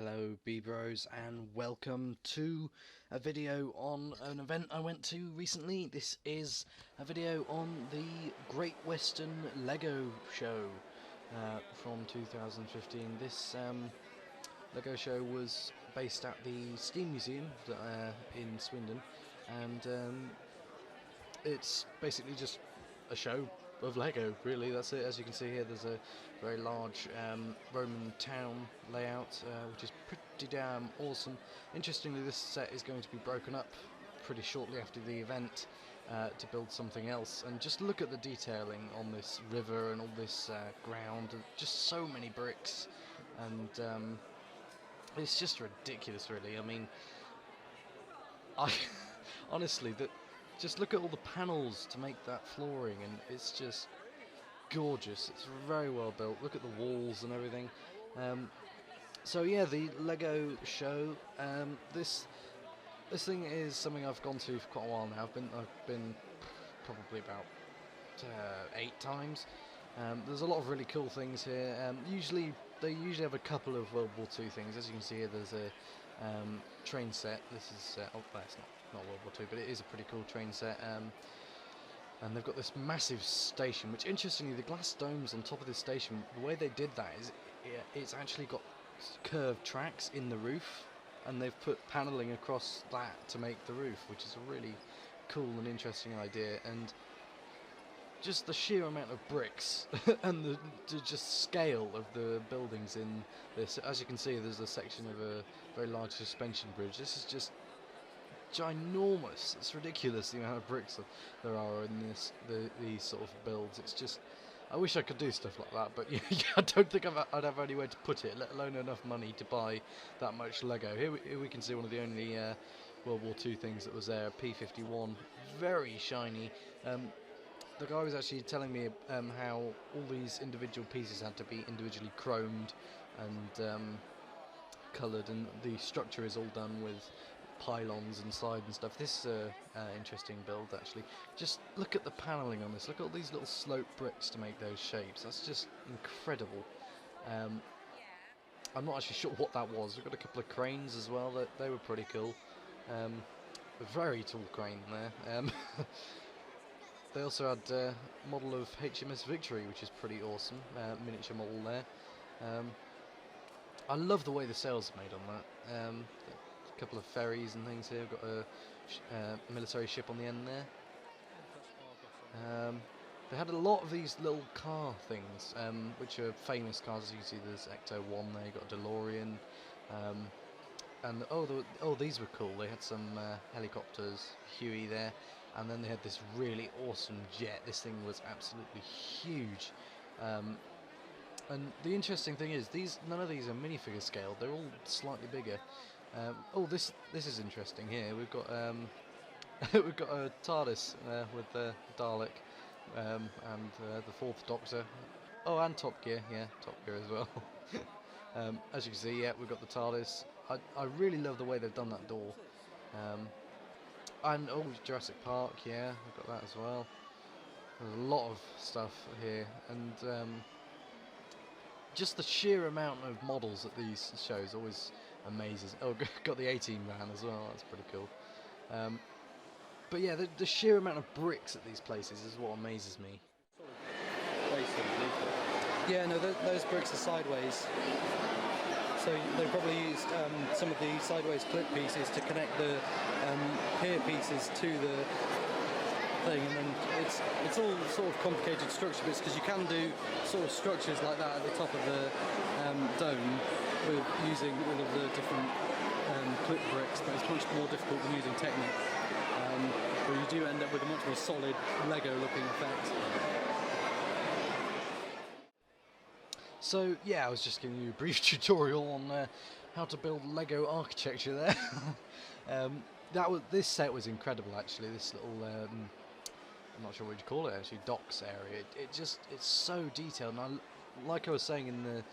Hello BBros and welcome to a video on an event I went to recently. This is a video on the Great Western Lego Show from 2015. This Lego show was based at the Steam Museum in Swindon, and it's basically just a show of Lego, really. That's it. As you can see here, there's a very large Roman town layout, which is pretty damn awesome. Interestingly, this set is going to be broken up pretty shortly after the event to build something else. And just look at the detailing on this river and all this ground. Just so many bricks, and it's just ridiculous, really. I mean, I honestly, just look at all the panels to make that flooring, and it's just gorgeous. It's very well built. Look at the walls and everything. So yeah, the Lego show. This thing is something I've gone to for quite a while now. I've been probably about 8 times. There's a lot of really cool things here. They usually have a couple of World War II things. As you can see here, there's a train set. This is it's not World War II, but it is a pretty cool train set. And they've got this massive station, which interestingly, the glass domes on top of this station, the way they did that is it's actually got curved tracks in the roof, and they've put paneling across that to make the roof, which is a really cool and interesting idea. And just the sheer amount of bricks and the just scale of the buildings in this. As you can see, there's a section of a very large suspension bridge. This is just ginormous. It's ridiculous the amount of bricks there are in these sort of builds. It's just, I wish I could do stuff like that, but yeah, I don't think I'd have anywhere to put it, let alone enough money to buy that much Lego. Here we can see one of the only World War II things that was there, a P-51, very shiny. The guy was actually telling me how all these individual pieces had to be individually chromed and coloured, and the structure is all done with pylons inside and stuff. This is an interesting build, actually. Just look at the panelling on this. Look at all these little slope bricks to make those shapes. That's just incredible. I'm not actually sure what that was. We've got a couple of cranes as well. They were pretty cool. A very tall crane there. They also had a model of HMS Victory, which is pretty awesome. Miniature model there. I love the way the sails are made on that. A couple of ferries and things here. We've got a military ship on the end there. They had a lot of these little car things, which are famous cars. As you can see, there's Ecto-1 there. You've got a DeLorean. And these were cool. They had some helicopters, Huey there, and then they had this really awesome jet. This thing was absolutely huge. And the interesting thing is, none of these are minifigure scale. They're all slightly bigger. This is interesting here. We've got we've got a TARDIS with the Dalek and the 4th Doctor. Oh, and Top Gear. Yeah, Top Gear as well. As you can see, yeah, we've got the TARDIS. I really love the way they've done that door. And Jurassic Park, yeah, we've got that as well. There's a lot of stuff here, and just the sheer amount of models at these shows always amazes. Oh, got the 18 van as well. That's pretty cool. But yeah, the sheer amount of bricks at these places is what amazes me. Yeah, no, those bricks are sideways. So they probably used some of the sideways clip pieces to connect the pier pieces to the thing, and then it's all sort of complicated structure bits, because you can do sort of structures like that at the top of the dome with using all of the different clip bricks, but it's much more difficult than using Technic, where you do end up with a much more solid Lego looking effect. So yeah, I was just giving you a brief tutorial on how to build Lego architecture there. This set was incredible, actually. This little I'm not sure what you call it, actually, docks area. It's so detailed, and like I was saying in the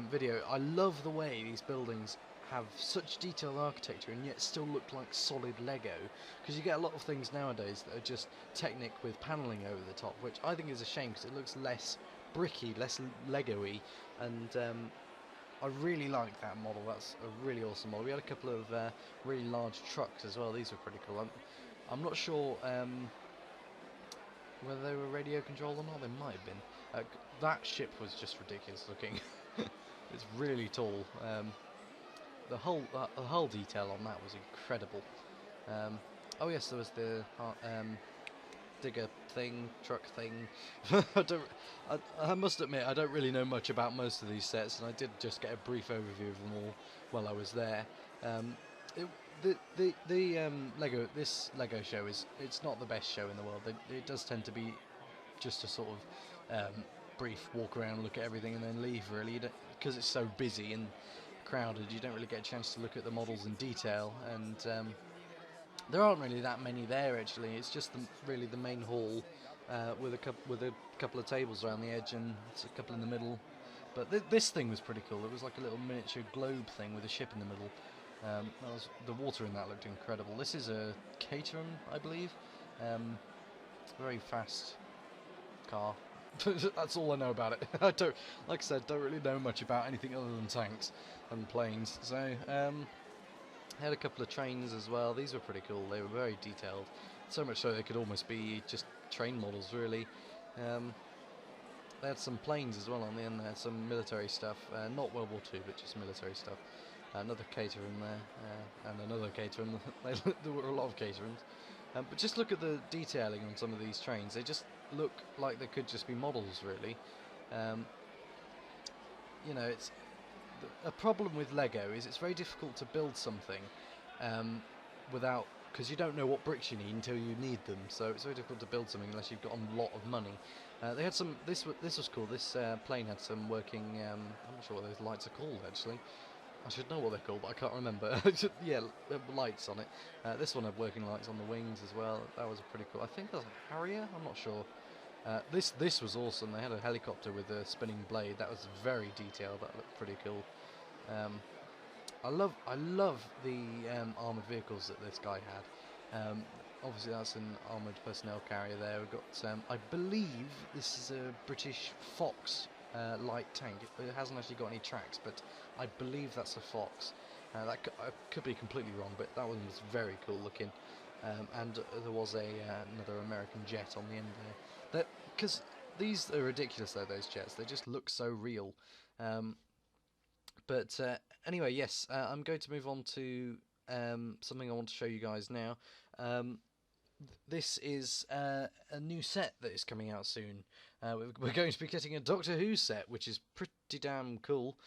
video, I love the way these buildings have such detailed architecture and yet still look like solid Lego, because you get a lot of things nowadays that are just Technic with panelling over the top, which I think is a shame, because it looks less bricky, less Lego-y, and I really like that model. That's a really awesome model. We had a couple of really large trucks as well. These were pretty cool. I'm not sure whether they were radio controlled or not. They might have been. That ship was just ridiculous looking. It's really tall. The whole detail on that was incredible. Oh yes, there was the digger thing, truck thing. I must admit, I don't really know much about most of these sets, and I did just get a brief overview of them all while I was there. This Lego show it's not the best show in the world. It does tend to be just a sort of brief walk around, look at everything, and then leave. Really, because it's so busy and crowded, you don't really get a chance to look at the models in detail, and there aren't really that many there actually. It's just really the main hall with a couple of tables around the edge and a couple in the middle. But this thing was pretty cool. It was like a little miniature globe thing with a ship in the middle. The water in that looked incredible. This is a Caterham, I believe. Very fast car. That's all I know about it. I don't, like I said, don't really know much about anything other than tanks and planes. So. Had a couple of trains as well. These were pretty cool. They were very detailed, so much so they could almost be just train models, really. They had some planes as well on the end there, some military stuff. Not World War II, but just military stuff. Another Caterham there, and another Caterham. There were a lot of Caterhams. But just look at the detailing on some of these trains. They just look like they could just be models, really. You know, it's a problem with Lego is it's very difficult to build something without, because you don't know what bricks you need until you need them. So it's very difficult to build something unless you've got a lot of money. They had some. This was cool. This plane had some working. I'm not sure what those lights are called actually. I should know what they're called, but I can't remember. Yeah, lights on it. This one had working lights on the wings as well. That was pretty cool. I think that was a Harrier. I'm not sure. This was awesome. They had a helicopter with a spinning blade. That was very detailed. That looked pretty cool. I love the armoured vehicles that this guy had. Obviously that's an armoured personnel carrier there. We've got, I believe this is a British Fox light tank. It hasn't actually got any tracks, but I believe that's a Fox. I could be completely wrong, but that one was very cool looking. And there was another American jet on the end there. Because these are ridiculous though, those jets. They just look so real. But anyway, yes, I'm going to move on to something I want to show you guys now. This is a new set that is coming out soon. We're going to be getting a Doctor Who set, which is pretty damn cool.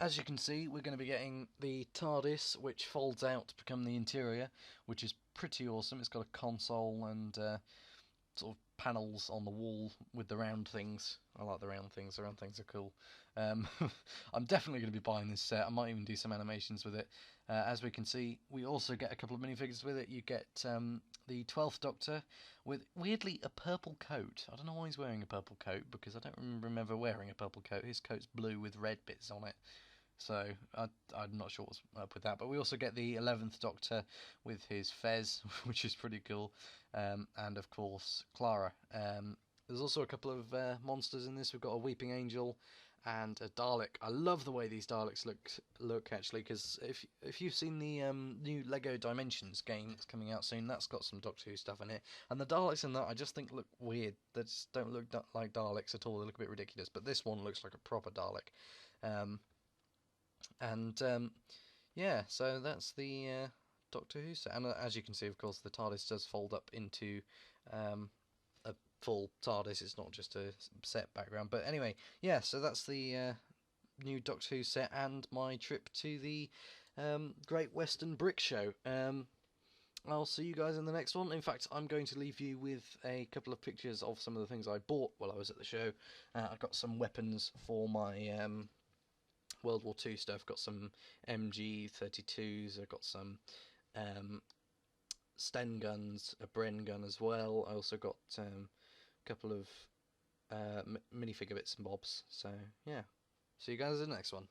As you can see, we're going to be getting the TARDIS, which folds out to become the interior, which is pretty awesome. It's got a console and sort of panels on the wall with the round things. I like the round things. The round things are cool. I'm definitely going to be buying this set. I might even do some animations with it. As we can see, we also get a couple of minifigures with it. You get the 12th Doctor with, weirdly, a purple coat. I don't know why he's wearing a purple coat, because I don't remember wearing a purple coat. His coat's blue with red bits on it. So I'm not sure what's up with that. But we also get the 11th Doctor with his fez, which is pretty cool. And of course, Clara. There's also a couple of monsters in this. We've got a Weeping Angel and a Dalek. I love the way these Daleks look actually, because if you've seen the new Lego Dimensions game that's coming out soon, that's got some Doctor Who stuff in it. And the Daleks in that I just think look weird. They just don't look like Daleks at all. They look a bit ridiculous. But this one looks like a proper Dalek. Yeah, so that's the Doctor Who set. And as you can see, of course, the TARDIS does fold up into a full TARDIS. It's not just a set background. But anyway, yeah, so that's the new Doctor Who set and my trip to the Great Western Brick Show. I'll see you guys in the next one. In fact, I'm going to leave you with a couple of pictures of some of the things I bought while I was at the show. I got some weapons for my World War II stuff. Got some MG32s. I've got some Sten guns, a Bren gun as well. I also got a couple of minifigure bits and bobs. So yeah, see you guys in the next one.